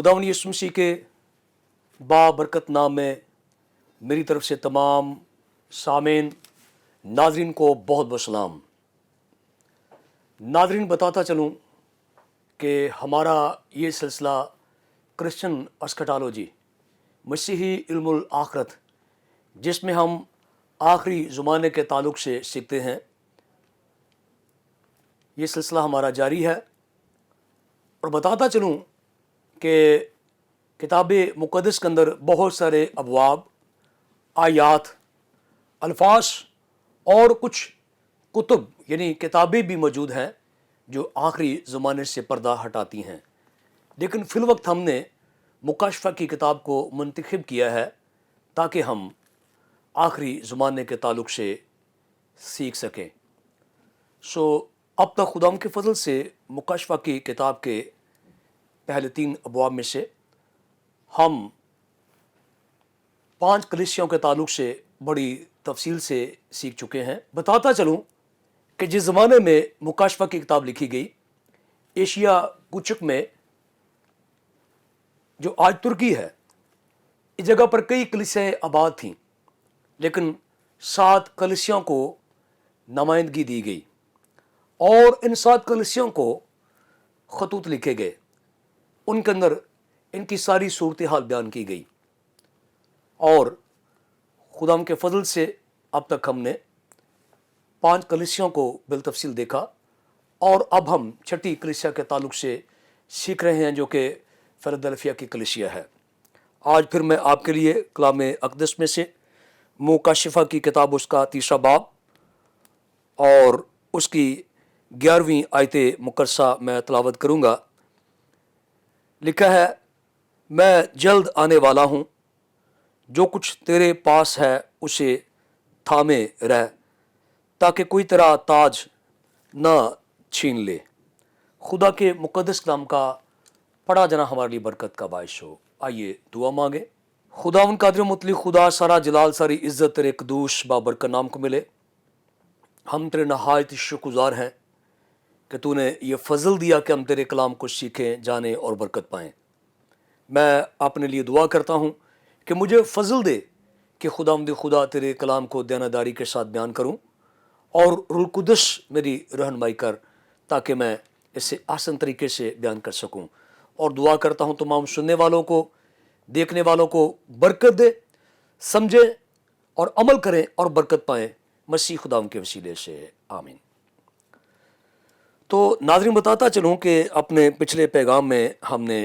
खुदावंद यीशु मसीह के बाबरकत नाम में मेरी तरफ से तमाम सामीन नाजरीन को बहुत बहुत सलाम। नाजरीन, बताता चलूँ कि हमारा ये सिलसिला क्रिश्चियन एस्कटोलॉजी मसीही इल्मुल आखरत, जिसमें हम आखिरी ज़माने के ताल्लुक़ से सीखते हैं, ये सिलसिला हमारा जारी है। और बताता चलूँ कि किताब मुक़द्दस के अंदर बहुत सारे अबवाब, आयात, अल्फाज और कुछ कुतुब यानी किताबें भी मौजूद हैं जो आखिरी ज़माने से पर्दा हटाती हैं। लेकिन फ़िल वक्त हमने मुकाशफा की किताब को मुंतखब किया है ताकि हम आखिरी ज़माने के ताल्लुक़ से सीख सकें। अब तक खुदाम के फजल से मुकाशफा की किताब के पहले 3 अबवाब में से हम 5 कलीसियाओं के ताल्लुक़ से बड़ी तफसील से सीख चुके हैं। बताता चलूँ कि जिस ज़माने में मुकाशफा की किताब लिखी गई, एशिया कुचक में जो आज तुर्की है, इस जगह पर कई कलीसियाएँ आबाद थीं, लेकिन 7 कलीसियाओं को नुमाइंदगी दी गई और इन 7 कलीसियाओं को खतूत लिखे गए। उनके अंदर इनकी सारी सूरत हाल बयान की गई और खुदाम के फजल से अब तक हमने 5 कलीसियाओं को बिलतफसील देखा और अब हम 6ठी कलीसिया के ताल्लुक़ से सीख रहे हैं, जो कि फिलाडेल्फिया की कलीसिया है। आज फिर मैं आपके लिए कलाम अक़दस में से मुकाशफा की किताब उसका 3रा बाब और उसकी 11वीं आयत मुकद्दसा मैं तलावत करूँगा। लिखा है, मैं जल्द आने वाला हूँ, जो कुछ तेरे पास है उसे थामे रह, ताकि कोई तेरा ताज ना छीन ले। खुदा के मुक़द्दस कलाम का पढ़ा जाना हमारे लिए बरकत का बाइश हो। आइए दुआ मांगे। खुदावंद कादिर मुतलक खुदा, सारा जलाल सारी इज़्ज़त तेरे क़दूस बाबरकत नाम को मिले। हम तेरे नहायत शुक्रगुज़ार हैं कि तूने ये फ़ज़ल दिया कि हम तेरे कलाम को सीखें, जानें और बरकत पाएँ। मैं अपने लिए दुआ करता हूँ कि मुझे फ़ज़ल दे कि खुदा तेरे कलाम को दयानतदारी के साथ बयान करूँ और रूह कुदस मेरी रहनुमाई कर, ताकि मैं इसे आसान तरीके से बयान कर सकूँ। और दुआ करता हूँ तमाम सुनने वालों को, देखने वालों को बरकत दे, समझें और अमल करें और बरकत पाएँ, मसीह खुदाम के वसीले से, आमीन। तो नाज़रीन, बताता चलूँ कि अपने पिछले पैगाम में हमने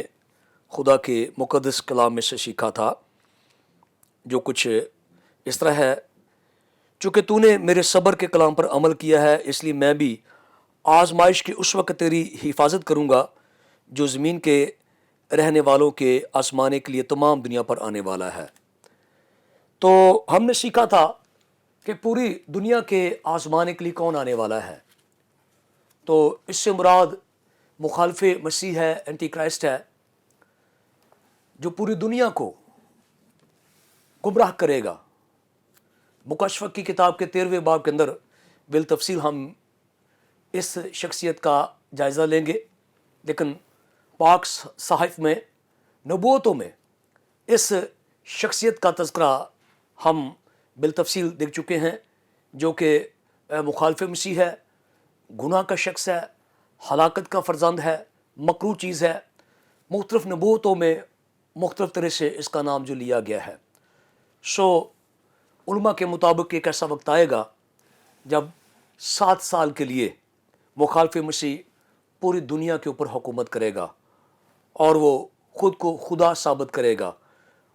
खुदा के मुक़द्दस कलाम में से सीखा था, जो कुछ इस तरह है, चूँकि तूने मेरे सब्र के कलाम पर अमल किया है, इसलिए मैं भी आजमाइश के उस वक्त तेरी हिफाजत करूँगा जो ज़मीन के रहने वालों के आसमाने के लिए तमाम दुनिया पर आने वाला है। तो हमने सीखा था कि पूरी दुनिया के आसमाने के लिए कौन आने वाला है। तो इससे मुराद मुखालफे मसीह है, एंटी क्राइस्ट है, जो पूरी दुनिया को गुमराह करेगा। मुकाशफा की किताब के 13वें बाब के अंदर बिलतफसील हम इस शख्सियत का जायज़ा लेंगे, लेकिन पाक सहाइफ में, नबूवतों में इस शख्सियत का तज़किरा हम बिलतफसील देख चुके हैं, जो कि मुखालफे मसीह है, गुनाह का शख्स है, हलाकत का फ़र्जंद है, मकरूह चीज़ है। मुख्तलिफ़ नबूवतों में मुख्तलिफ़ तरह से इसका नाम जो लिया गया है। उलमा के मुताबिक एक ऐसा वक्त आएगा जब 7 साल के लिए मुखालफे मसीह पूरी दुनिया के ऊपर हुकूमत करेगा और वो ख़ुद को खुदा साबित करेगा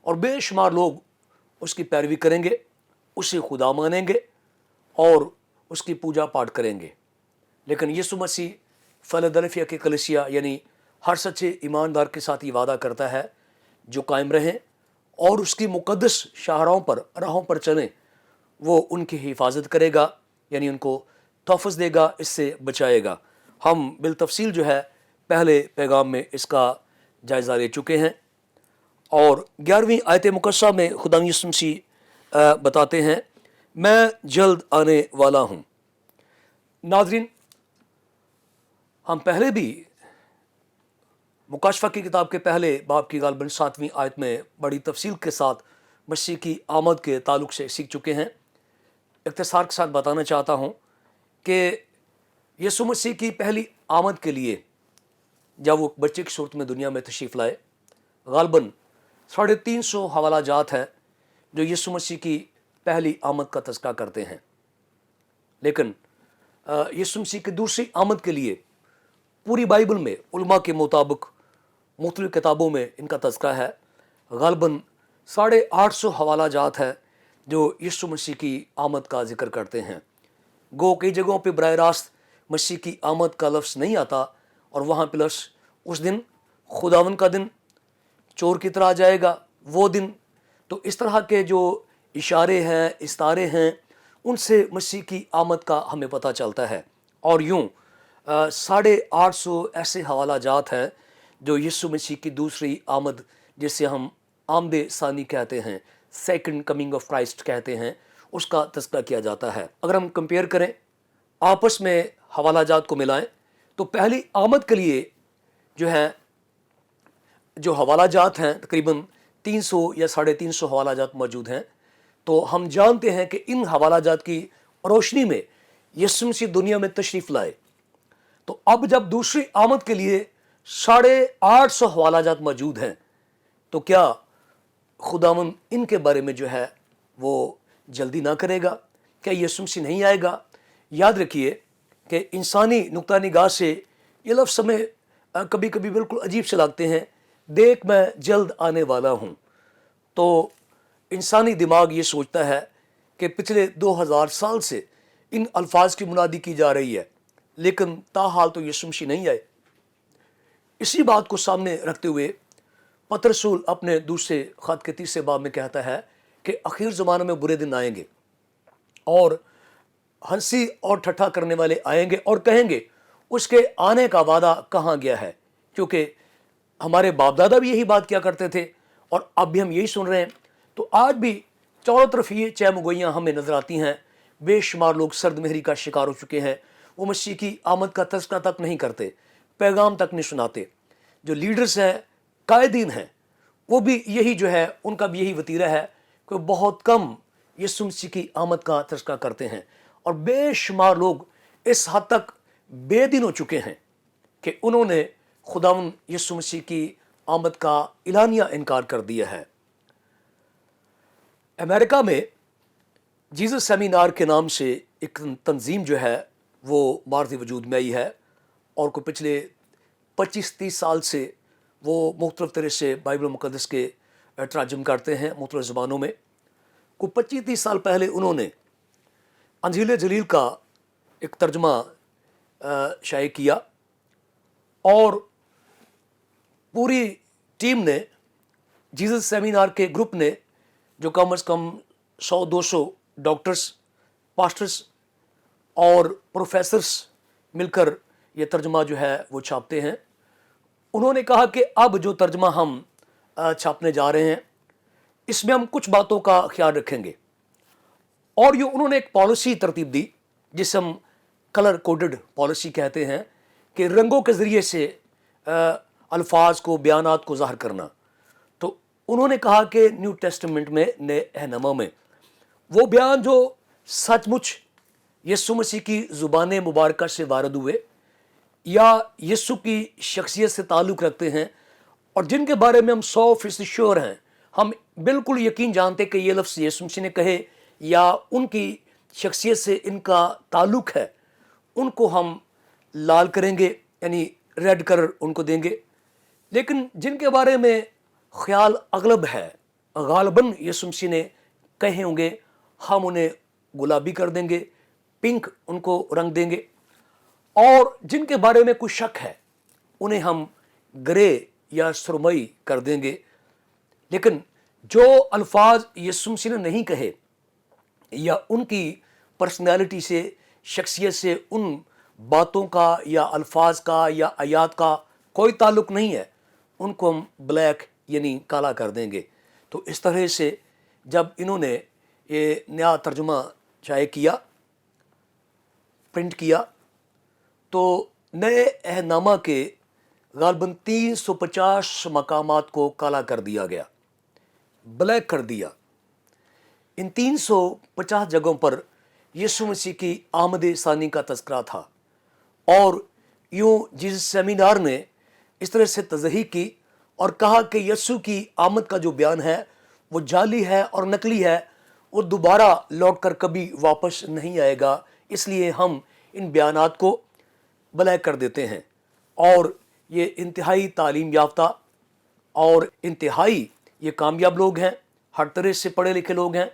और बेशुमार लोग उसकी पैरवी करेंगे, उसे खुदा मानेंगे और उसकी पूजा पाठ करेंगे। लेकिन यीशु मसीह फिलाडेल्फिया की कलीसिया यानी हर सच्चे ईमानदार के साथ ये वादा करता है जो कायम रहें और उसकी मुक़द्दस राहों पर चलें, वो उनकी हिफाजत करेगा, यानी उनको तोफ़ज़ देगा, इससे बचाएगा। हम बिलतफसील जो है पहले पैगाम में इसका जायज़ा ले चुके हैं और 11वीं आयत मुकद्दसा में खुदा यीशु मसीह बताते हैं, मैं जल्द आने वाला हूँ। नाज़रीन, हम पहले भी मुकाशफा की किताब के पहले बाब की गालबन 7वीं आयत में बड़ी तफसील के साथ मसीह की आमद के ताल्लुक से सीख चुके हैं। इख्तिसार के साथ बताना चाहता हूँ कि यीशु मसीह की पहली आमद के लिए जब वो बच्चे की सूरत में दुनिया में तशरीफ़ लाए, गालबन 350 हवाला जात हैं जो यीशु मसीह की पहली आमद का तज़किरा करते हैं। लेकिन यीशु मसीह की दूसरी आमद के लिए पूरी बाइबल में उलमा के मुताबिक मुख्तलिफ किताबों में इनका तज़किरा है। गालबन 850 हवाला जात है जो यीशु मसीह की आमद का जिक्र करते हैं। गो कई जगहों पे बराह रास्त मसीह की आमद का लफ्ज़ नहीं आता और वहाँ पे लफ्ज़ उस दिन, खुदावन का दिन, चोर की तरह आ जाएगा वो दिन। तो इस तरह के जो इशारे हैं, इस्तारे हैं, उनसे मसीह की आमद का हमें पता चलता है। और यूँ 850 ऐसे हवाला जात हैं जो यीशु मसीह की दूसरी आमद, जिसे हम आमद सानी कहते हैं, सेकंड कमिंग ऑफ क्राइस्ट कहते हैं, उसका तज़किरा किया जाता है। अगर हम कंपेयर करें, आपस में हवाला जात को मिलाएं, तो पहली आमद के लिए जो हवाला जात हैं तकरीबन 300 या 350 हवाला जात मौजूद हैं। तो हम जानते हैं कि इन हवाला जात की रोशनी में यीशु मसीह दुनिया में तशरीफ़ लाए। तो अब जब दूसरी आमद के लिए 850 हवाला जात मौजूद हैं, तो क्या खुदावन इनके बारे में वो जल्दी ना करेगा? क्या यीशु मसीह नहीं आएगा? याद रखिए कि इंसानी नुक्ता निगाह से ये लफ्ज़ हमें कभी कभी बिल्कुल अजीब से लगते हैं, देख मैं जल्द आने वाला हूँ। तो इंसानी दिमाग ये सोचता है कि पिछले 2000 साल से इन अल्फाज की मुनादी की जा रही है, लेकिन ताहाल तो यीशु मसीह नहीं आए। इसी बात को सामने रखते हुए पतरस रसूल अपने दूसरे खत के 3 बाब में कहता है कि आखिर ज़माने में बुरे दिन आएंगे और हंसी और ठट्ठा करने वाले आएंगे और कहेंगे उसके आने का वादा कहाँ गया है। क्योंकि हमारे बाप दादा भी यही बात किया करते थे और अब भी हम यही सुन रहे हैं। तो आज भी चारों तरफ ये चहमुगोइयाँ हमें नजर आती हैं। बेशुमार लोग सर्द महरी का शिकार हो चुके हैं। वो मसीह की आमद का तज़किरा तक नहीं करते, पैगाम तक नहीं सुनाते। जो लीडर्स हैं, कायदीन हैं, वो भी यही उनका भी यही वतीरा है कि बहुत कम यीशु मसीह की आमद का तज़किरा करते हैं। और बेशुमार लोग इस हद तक बेदीन हो चुके हैं कि उन्होंने खुदावन यीशु मसीह की आमद का इलानिया इनकार कर दिया है। अमेरिका में जीसस सेमिनार के नाम से एक तंजीम वो मार्ज़ी वजूद में आई है और को पिछले 25-30 साल से वो मुख्तलिफ तरह से बाइबल मुक़द्दस के तर्जुम करते हैं मुख्तलिफ ज़बानों में। को 25-30 साल पहले उन्होंने अंजील जलील का एक तर्जुमा शाये किया और पूरी टीम ने, जीसस सेमिनार के ग्रुप ने, जो कम अज़ कम 100-200 डॉक्टर्स, पास्टर्स और प्रोफेसर्स मिलकर ये तर्जुमा वो छापते हैं, उन्होंने कहा कि अब जो तर्जुमा हम छापने जा रहे हैं इसमें हम कुछ बातों का ख्याल रखेंगे। और ये उन्होंने एक पॉलिसी तरतीब दी जिसे हम कलर कोडेड पॉलिसी कहते हैं, कि रंगों के ज़रिए से अल्फाज को, बयानात को ज़ाहिर करना। तो उन्होंने कहा कि न्यू टेस्टामेंट में, नए अहनामा में, वो बयान जो सचमुच यीशु मसीह की ज़ुबान मुबारक से वारद हुए या यीशु की शख्सियत से ताल्लुक़ रखते हैं और जिनके बारे में हम 100% श्योर हैं, हम बिल्कुल यकीन जानते कि ये लफ्ज़ यीशु मसीह ने कहे या उनकी शख्सियत से इनका ताल्लुक़ है, उनको हम लाल करेंगे, यानी रेड कलर उनको देंगे। लेकिन जिनके बारे में ख्याल अगलब है, गालबन यीशु मसीह ने कहे होंगे, हम उन्हें गुलाबी कर देंगे, पिंक उनको रंग देंगे। और जिनके बारे में कुछ शक है उन्हें हम ग्रे या सुरमई कर देंगे। लेकिन जो अल्फाज यीशु मसीह ने नहीं कहे या उनकी पर्सनैलिटी से, शख्सियत से, उन बातों का या अल्फाज का या आयात का कोई ताल्लुक़ नहीं है, उनको हम ब्लैक यानी काला कर देंगे। तो इस तरह से जब इन्होंने ये नया तर्जुमा शाये किया, प्रिंट किया, तो नए अहनामा के गालबन 350 मकामात को काला कर दिया गया, ब्लैक कर दिया। इन 350 जगहों पर यीशु मसीह की आमद सानी का तज़किरा था। और यूं जिस सेमिनार ने इस तरह से तज़हीक़ की और कहा कि यीशु की आमद का जो बयान है वो जाली है और नकली है, वो दोबारा लौट कर कभी वापस नहीं आएगा, इसलिए हम इन बयानात को ब्लैक कर देते हैं। और ये इंतहाई तालीम याफ्ता और इंतहाई ये कामयाब लोग हैं, हर तरह से पढ़े लिखे लोग हैं,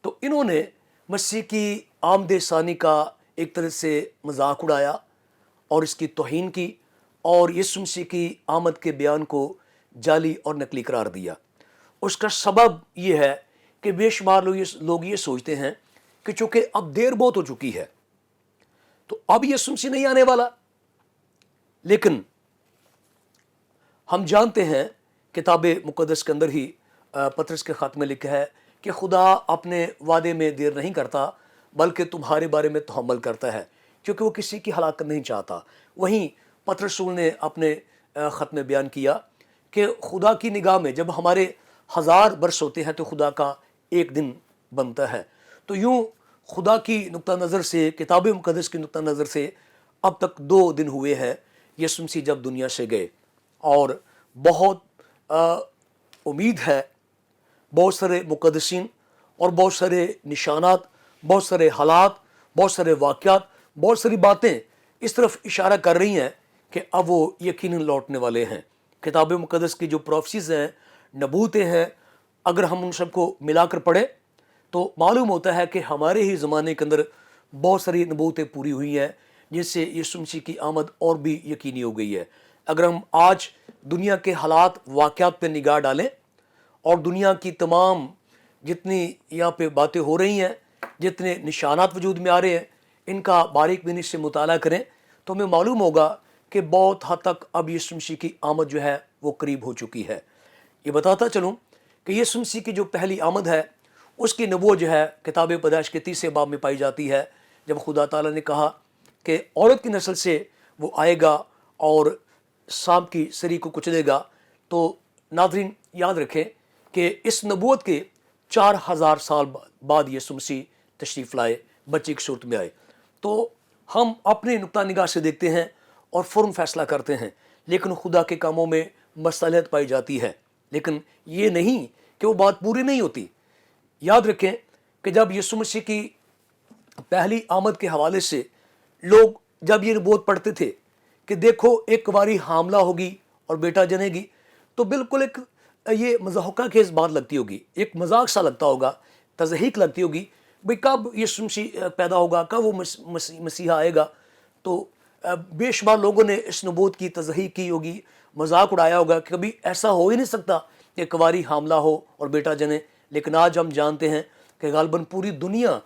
तो इन्होंने मसीह की आमद सानी का एक तरह से मजाक उड़ाया और इसकी तौहीन की और यीशु मसीह की आमद के बयान को जाली और नकली करार दिया। उसका सबब ये है कि बेशुमार लोग ये सोचते हैं कि चूँकि अब देर बहुत हो चुकी है तो अब यीशु मसीह नहीं आने वाला। लेकिन हम जानते हैं किताब मुक़द्दस के अंदर ही पतरस के ख़त में लिखा है कि खुदा अपने वादे में देर नहीं करता बल्कि तुम्हारे बारे में तहम्मुल करता है, क्योंकि वो किसी की हलाकत नहीं चाहता। वहीं पतरस रसूल ने अपने ख़त में बयान किया कि खुदा की निगाह में जब हमारे 1000 बरस होते हैं तो खुदा का एक दिन बनता है। तो यूँ खुदा की नुक्ता नज़र से, किताब मुक़द्दस की नुक्ता नज़र से अब तक 2 दिन हुए हैं यीशु मसीह जब दुनिया से गए। और बहुत उम्मीद है, बहुत सारे मुक़द्दसीन और बहुत सारे निशानात, बहुत सारे हालात, बहुत सारे वाक़यात, बहुत सारी बातें इस तरफ इशारा कर रही हैं कि अब वो यकीनन लौटने वाले हैं। किताब मुक़द्दस की जो प्रोफेसीज़ हैं, नबूतें हैं, अगर हम उन सबको मिलाकर पढ़ें तो मालूम होता है कि हमारे ही ज़माने के अंदर बहुत सारी नबूतें पूरी हुई हैं, जिससे यीशु मसीह की आमद और भी यकीनी हो गई है। अगर हम आज दुनिया के हालात वाक़यात पर निगाह डालें और दुनिया की तमाम जितनी यहाँ पे बातें हो रही हैं, जितने निशानात वजूद में आ रहे हैं, इनका बारीक बीनी से मुताला करें तो हमें मालूम होगा कि बहुत हद तक अब यीशु मसीह की आमद जो है वो करीब हो चुकी है। ये बताता चलूँ कि यीशु मसीह की जो पहली आमद है उसकी नबूवत जो है किताब पैदाइश के 30 बाब में पाई जाती है, जब खुदा ताला ने कहा कि औरत की नस्ल से वो आएगा और सांप की सरी को कुचलेगा। तो नाज़रीन याद रखें कि इस नबूवत के 4000 साल बाद यीशु मसीह तशरीफ़ लाए, बच्चे की सूरत में आए। तो हम अपने नुक्ता निगाह से देखते हैं और फ़ौरन फ़ैसला करते हैं, लेकिन खुदा के कामों में मसलहत पाई जाती है। लेकिन ये नहीं कि वो बात पूरी नहीं होती। याद रखें कि जब यीशु मसीह की पहली आमद के हवाले से लोग जब ये नबूवत पढ़ते थे कि देखो एक कुंवारी हामला होगी और बेटा जनेगी, तो बिल्कुल एक ये मज़ाक़ा खेज़ बात लगती होगी, एक मजाक सा लगता होगा, तज़हीक लगती होगी, भाई कब यीशु मसीह पैदा होगा, कब वो मसीहा आएगा। तो बेशुमार लोगों ने इस नबूवत की तज़हीक की होगी, मजाक उड़ाया होगा कि कभी ऐसा हो ही नहीं सकता कि कुंवारी हामला हो और बेटा जने। लेकिन आज हम जानते हैं कि गालबन पूरी दुनिया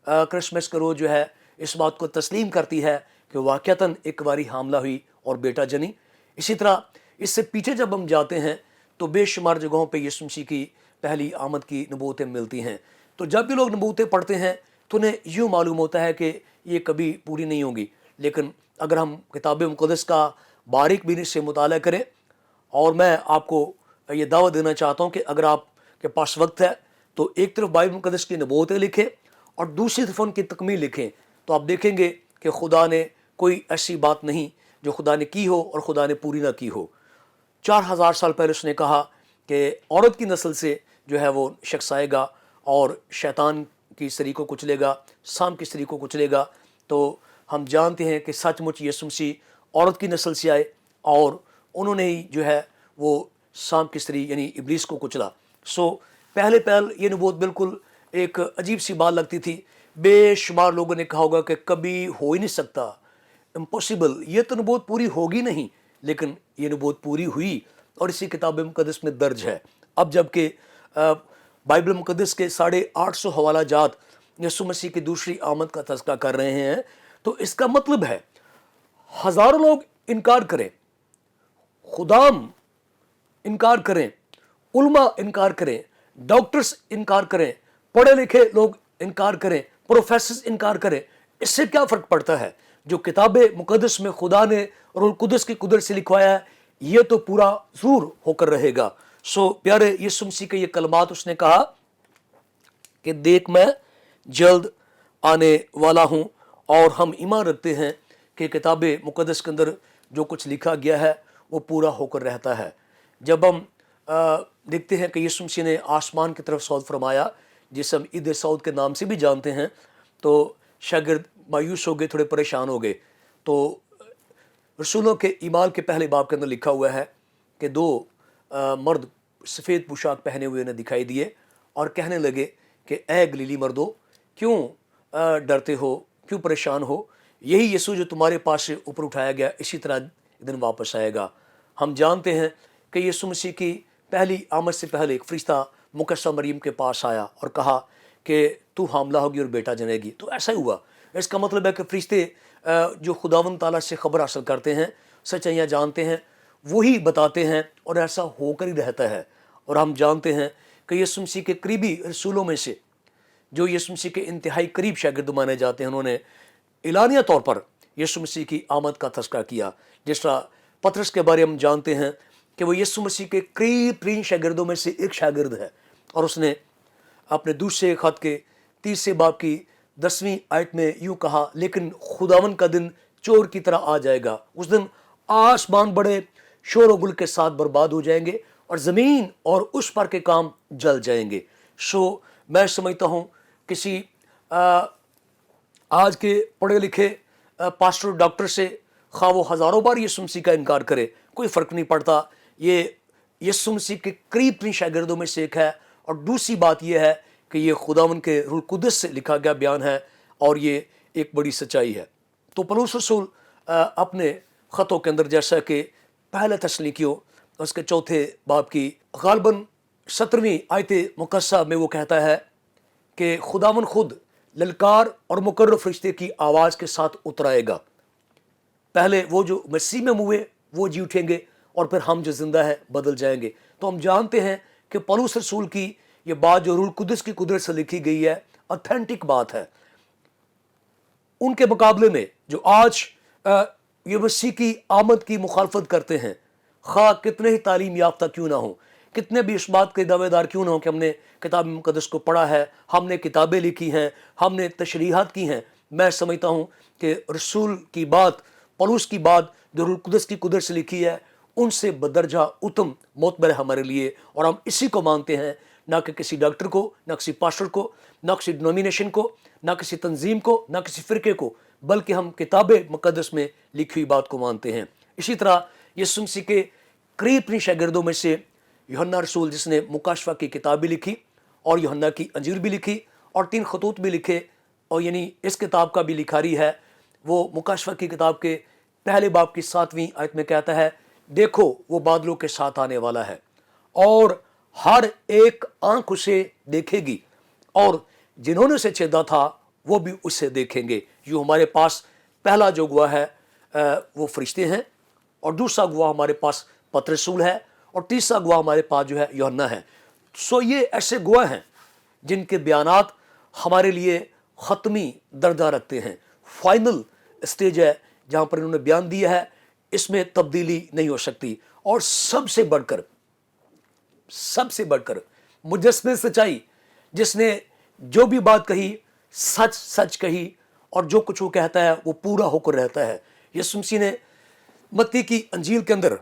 क्रिसमस का रोज़ जो है इस बात को तस्लीम करती है कि वाक़तन एक कुंवारी हामला हुई और बेटा जनी। इसी तरह इससे पीछे जब हम जाते हैं तो बेशुमार जगहों पे यीशु मसीह की पहली आमद की नबूवतें मिलती हैं। तो जब भी लोग नबूवतें पढ़ते हैं तो उन्हें यूँ मालूम होता है कि ये कभी पूरी नहीं होगी। लेकिन अगर हम किताब मुक़द्दस का बारीक बीनी से मुताला करें, और मैं आपको ये दावत देना चाहता हूँ कि अगर आपके पास वक्त है तो एक तरफ बाइबल मुक़द्दस की नबूवतें लिखें और दूसरी तरफ उनकी तकमील लिखें, तो आप देखेंगे कि खुदा ने कोई ऐसी बात नहीं जो खुदा ने की हो और खुदा ने पूरी ना की हो। 4000 साल पहले उसने कहा कि औरत की नस्ल से जो है वो शख्स आएगा और शैतान की सरी को कुचलेगा, सांप की सरी को कुचलेगा। तो हम जानते हैं कि सचमुच यीशु मसीह औरत की नस्ल से आए और उन्होंने ही जो है वो सांप की सरी यानी इब्लीस को कुचला। सो पहले ये नबूवत बिल्कुल एक अजीब सी बात लगती थी। बेशुमार लोगों ने कहा होगा कि कभी हो ही नहीं सकता, इम्पॉसिबल, ये तो नबूवत पूरी होगी नहीं। लेकिन ये नबूवत पूरी हुई और इसी किताब मुक़द्दस में दर्ज है। अब जबकि बाइबल मुक़द्दस के 850 हवाला जात यीशु मसीह की दूसरी आमद का तज़किरा कर रहे हैं, तो इसका मतलब है हज़ारों लोग इनकार करें, खुदाम इनकार करें, उलमा इनकार करें, डॉक्टर्स इनकार करें, पढ़े लिखे लोग इनकार करें, प्रोफेसर्स इनकार करें, इससे क्या फ़र्क पड़ता है? जो किताब मुक़द्दस में खुदा ने रूह कुदस की कुदरत से लिखवाया है, ये तो पूरा ज़रूर होकर रहेगा। सो प्यारे यीशु मसीह के ये कलमात उसने कहा कि देख मैं जल्द आने वाला हूँ, और हम ईमान रखते हैं कि किताब मुक़द्दस के अंदर जो कुछ लिखा गया है वो पूरा होकर रहता है। जब हम देखते हैं कि यीशु मसीह ने आसमान की तरफ सौद फरमाया, जिसे हम ईद सऊद के नाम से भी जानते हैं, तो शागिर्द मायूस हो गए, थोड़े परेशान हो गए। तो रसूलों के ईमाल के पहले बाब के अंदर लिखा हुआ है कि दो मर्द सफ़ेद पोशाक पहने हुए ने दिखाई दिए और कहने लगे कि ए गलीली मर्दो, क्यों डरते हो, क्यों परेशान हो? यही यीशु जो तुम्हारे पास से ऊपर उठाया गया, इसी तरह दिन वापस आएगा। हम जानते हैं कि यीशु मसीह की पहली आमद से पहले एक फरिश्ता मुकद्दसा मरियम के पास आया और कहा कि तू हामला होगी और बेटा जनेगी। तो ऐसा ही हुआ। इसका मतलब है कि फरिश्ते जो खुदावंद ताला से खबर हासिल करते हैं, सच्चाइयाँ जानते हैं, वही बताते हैं और ऐसा होकर ही रहता है। और हम जानते हैं कि यीशु मसीह के करीबी रसूलों में से जो यीशु मसीह के इंतहाई करीब शागिर्द माने जाते हैं, उन्होंने एलानिया तौर पर यीशु मसीह की आमद का तज़किरा किया। जिस तरह पतरस के बारे में हम जानते हैं कि वो यीशु मसीह के करीब तरीन शागिर्दों में से एक शागिर्द है, और उसने अपने दूसरे खत के 30 बाब की 10वीं आयत में यूँ कहा, लेकिन खुदावन का दिन चोर की तरह आ जाएगा। उस दिन आसमान बड़े शोर व गुल के साथ बर्बाद हो जाएंगे और ज़मीन और उस पर के काम जल जाएंगे। सो मैं समझता हूँ किसी आज के पढ़े लिखे पास्टर डॉक्टर से खा वो हज़ारों बार यीशु मसीह का इनकार करे, कोई फ़र्क नहीं पड़ता। ये यीशु मसीह के करीब तरीन शागिर्दों में से एक है। और दूसरी बात यह है कि ये खुदावन के रूह कुदस से लिखा गया बयान है, और ये एक बड़ी सच्चाई है। तो पौलुस रसूल अपने ख़तों के अंदर, जैसा कि पहले तस्सलुनीकियों उसके 4 बाब की गालबन 17वीं आयत मुकद्दसा में वो कहता है कि खुदावन खुद ललकार और मुकर्रर फरिश्ते की आवाज़ के साथ उतर आएगा। पहले वो जो मसीह में हुए वो जी उठेंगे, और फिर हम जो जिंदा है बदल जाएंगे। तो हम जानते हैं कि पौलुस रसूल की ये बात जो रूह कुदस की कुदरत से लिखी गई है, ऑथेंटिक बात है। उनके मुकाबले में जो आज ये मसीह की आमद की मुखालफत करते हैं, खा कितने ही तालीम याफ्ता क्यों ना हो, कितने भी इस बात के दावेदार क्यों ना हो कि हमने किताब मुकद्दस को पढ़ा है, हमने किताबें लिखी हैं, हमने तशरीहात की हैं, मैं समझता हूँ कि रसूल की बात, पौलुस की बात जो रूह कुदस की कुदरत से लिखी है, उनसे बदरजा उत्तम मोतबर है हमारे लिए। और हम इसी को मानते हैं, ना कि किसी डॉक्टर को, ना किसी पास्टर को, ना किसी डिनोमिनेशन को, ना किसी तंजीम को, ना किसी फ़िरके को, बल्कि हम किताब मुकद्दस में लिखी हुई बात को मानते हैं। इसी तरह यीशु मसीह के करीब तरीन शागिर्दों में से यूहन्ना रसूल, जिसने मुकाशफा की किताब भी लिखी और यूहन्ना की अंजीर भी लिखी और 3 खतूत भी लिखे, और यानी इस किताब का भी लिखारी है, वो मुकाशफा की किताब के पहले बाब की 7वीं आयत में कहता है, देखो वो बादलों के साथ आने वाला है और हर एक आंख उसे देखेगी, और जिन्होंने उसे छेदा था वो भी उसे देखेंगे। यूँ हमारे पास पहला जो गवाह है वो फरिश्ते हैं, और दूसरा गवाह हमारे पास पतरस रसूल है, और तीसरा गवाह हमारे पास जो है यूहन्ना है। सो ये ऐसे गवाह हैं जिनके बयानात हमारे लिए ख़त्मी दर्जा रखते हैं। फाइनल स्टेज है जहाँ पर इन्होंने बयान दिया है, इसमें तब्दीली नहीं हो सकती। और सबसे बढ़कर मुजस्समे सच्चाई, जिसने जो भी बात कही सच सच कही, और जो कुछ वो कहता है वो पूरा होकर रहता है। यीशु मसीह ने मत्ती की अंजील के अंदर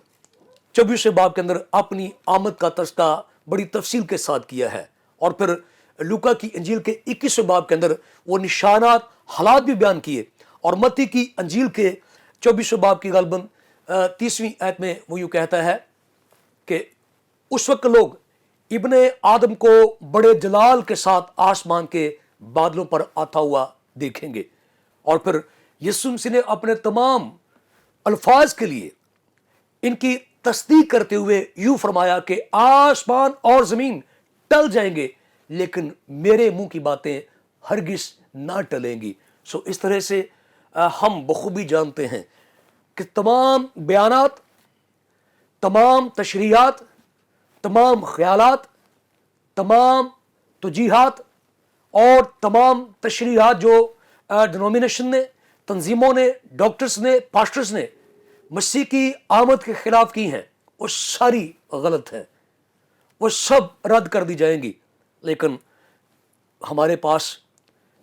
24वें बाब के अंदर अपनी आमद का तज़किरा बड़ी तफसील के साथ किया है, और फिर लूका की अंजील के 21वें बाब के अंदर वो निशानात हालात भी बयान किए, और मत्ती की अंजील के 24वें बाब की गालबन 30वीं आयत में वो यूँ कहता है कि उस वक्त लोग इब्ने आदम को बड़े जलाल के साथ आसमान के बादलों पर आता हुआ देखेंगे। और फिर यीशु मसीह ने अपने तमाम अल्फाज के लिए इनकी तस्दीक करते हुए यूं फरमाया कि आसमान और ज़मीन टल जाएंगे, लेकिन मेरे मुंह की बातें हरगिज़ ना टलेंगी। सो इस तरह से हम बखूबी जानते हैं कि तमाम बयानात, तमाम तशरीहात, तमाम ख्यालात, तमाम तौजीहात और तमाम तशरीहात जो डिनोमिनेशन ने, तंजीमों ने, डॉक्टर्स ने, पास्टर्स ने मसीह की आमद के ख़िलाफ़ की हैं, वो सारी गलत है, वो सब रद्द कर दी जाएंगी। लेकिन हमारे पास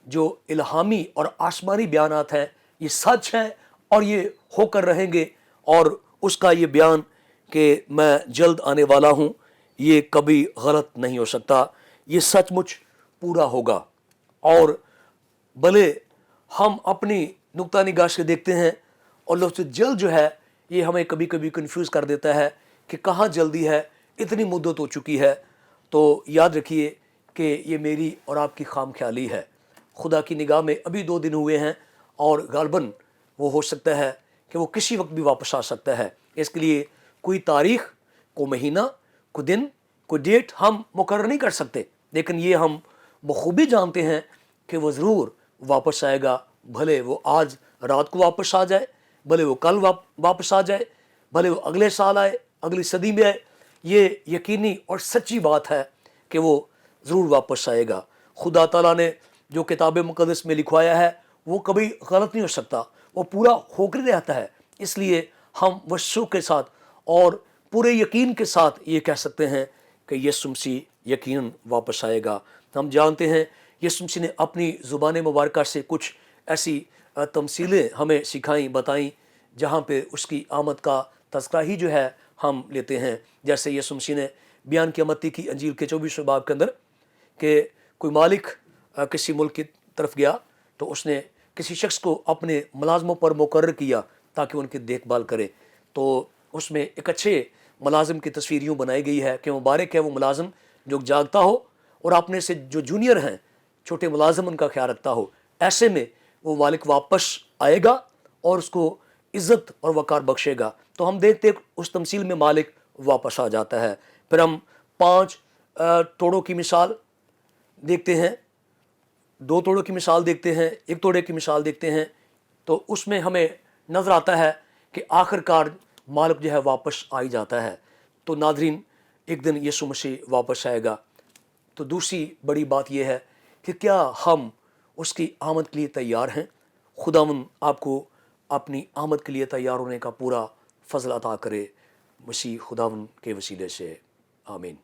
जो इल्हामी और आसमानी बयानात हैं ये सच हैं और ये होकर रहेंगे, और उसका ये बयान कि मैं जल्द आने वाला हूँ ये कभी गलत नहीं हो सकता, ये सचमुच पूरा होगा। और भले हम अपनी नुक्ता निगाह से देखते हैं और लफ्ज़ जल्द जो है ये हमें कभी कभी कंफ्यूज कर देता है कि कहाँ जल्दी है, इतनी मुद्दत हो चुकी है। तो याद रखिए कि ये मेरी और आपकी खाम ख्याली है। खुदा की निगाह में अभी 2 दिन हुए हैं और गालबन वो हो सकता है कि वो किसी वक्त भी वापस आ सकता है। इसके लिए कोई तारीख, कोई महीना, कोई दिन, कोई डेट हम मुकर्रर नहीं कर सकते, लेकिन ये हम बखूबी जानते हैं कि वो ज़रूर वापस आएगा। भले वो आज रात को वापस आ जाए, भले वो कल वापस आ जाए, भले वो अगले साल आए, अगली सदी में आए, ये यकीनी और सच्ची बात है कि वो ज़रूर वापस आएगा। खुदा ताला ने जो किताब मुक़द्दस में लिखवाया है वो कभी गलत नहीं हो सकता, वो पूरा होकर रहता है। इसलिए हम वशू के साथ और पूरे यकीन के साथ ये कह सकते हैं कि यीशु मसीह यकीनन वापस आएगा। हम जानते हैं यीशु मसीह ने अपनी ज़ुबान मुबारक से कुछ ऐसी तमसीलें हमें सिखाई, बताई, जहाँ पे उसकी आमद का तज़किरा ही जो है हम लेते हैं। जैसे यीशु मसीह ने बयान किया मत्ती की अंजील के 24वें बाब के अंदर कि कोई मालिक किसी मुल्क की तरफ गया तो उसने किसी शख्स को अपने मुलाजमों पर मुकर्रर किया ताकि उनकी देखभाल करे। तो उसमें एक अच्छे मुलाजिम की तस्वीर यूँ बनाई गई है कि मुबारक है वो मुलाजिम जो जागता हो और अपने से जो जूनियर हैं, छोटे मुलाजिम, उनका ख्याल रखता हो। ऐसे में वो मालिक वापस आएगा और उसको इज़्ज़त और वक़ार बख्शेगा। तो हम देखते उस तमसील में मालिक वापस आ जाता है। फिर हम 5 तोड़ों की मिसाल देखते हैं, 2 तोड़ों की मिसाल देखते हैं, 1 तोड़े की मिसाल देखते हैं। तो उसमें हमें नज़र आता है कि आखिरकार मालिक जो है वापस आ ही जाता है। तो नाज़रीन, एक दिन यीशु मसीह वापस आएगा। तो दूसरी बड़ी बात यह है कि क्या हम उसकी आमद के लिए तैयार हैं। खुदावंद आपको अपनी आमद के लिए तैयार होने का पूरा फजल अता करे, मसीह खुदावंद के वसीले से, आमीन।